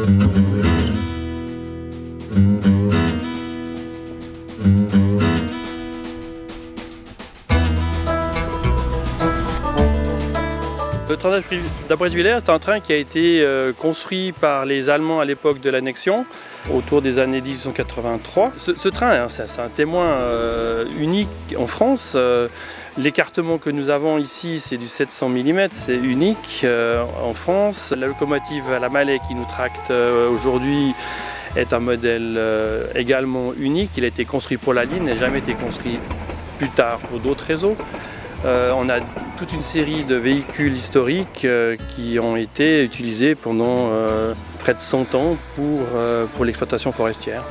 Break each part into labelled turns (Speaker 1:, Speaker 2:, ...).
Speaker 1: Le train d'Abresse-Villers, c'est un train qui a été construit par les Allemands à l'époque de l'annexion, autour des années 1883. Ce train, hein, c'est un témoin unique en France. L'écartement que nous avons ici, c'est du 700 mm, c'est unique en France. La locomotive à la Mallet qui nous tracte aujourd'hui est un modèle également unique. Il a été construit pour la ligne, n'a jamais été construit plus tard pour d'autres réseaux. On a toute une série de véhicules historiques qui ont été utilisés pendant près de 100 ans pour l'exploitation forestière.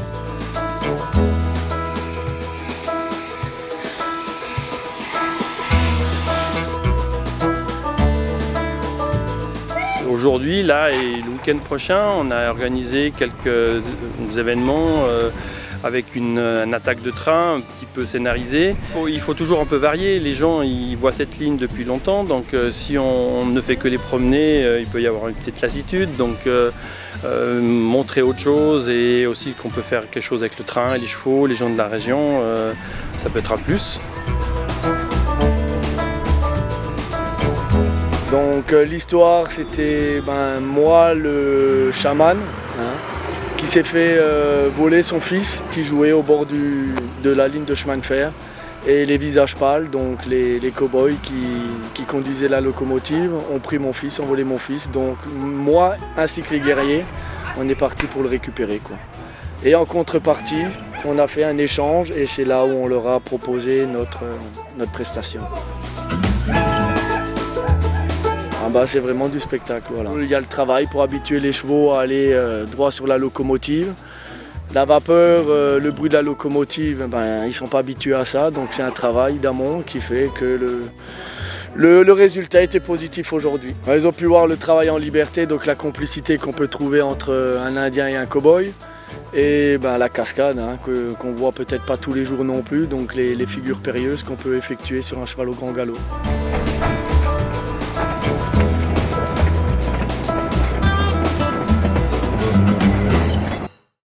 Speaker 1: Aujourd'hui, là et le week-end prochain, on a organisé quelques événements avec une attaque de train un petit peu scénarisée. Il faut toujours un peu varier, les gens ils voient cette ligne depuis longtemps, donc si on ne fait que les promener, il peut y avoir une petite lassitude, donc montrer autre chose et aussi qu'on peut faire quelque chose avec le train, les chevaux, les gens de la région, ça peut être un plus.
Speaker 2: Donc l'histoire c'était moi le chaman, qui s'est fait voler son fils qui jouait au bord de la ligne de chemin de fer, et les visages pâles, donc les cow-boys qui conduisaient la locomotive ont pris mon fils, ont volé mon fils, donc moi ainsi que les guerriers on est parti pour le récupérer, quoi. Et en contrepartie on a fait un échange et c'est là où on leur a proposé notre prestation. C'est vraiment du spectacle. Voilà. Il y a le travail pour habituer les chevaux à aller droit sur la locomotive. La vapeur, le bruit de la locomotive, ils ne sont pas habitués à ça, donc c'est un travail d'amont qui fait que le résultat était positif aujourd'hui. Ils ont pu voir le travail en liberté, donc la complicité qu'on peut trouver entre un Indien et un cow-boy, et la cascade qu'on voit peut-être pas tous les jours non plus, donc les figures périlleuses qu'on peut effectuer sur un cheval au grand galop.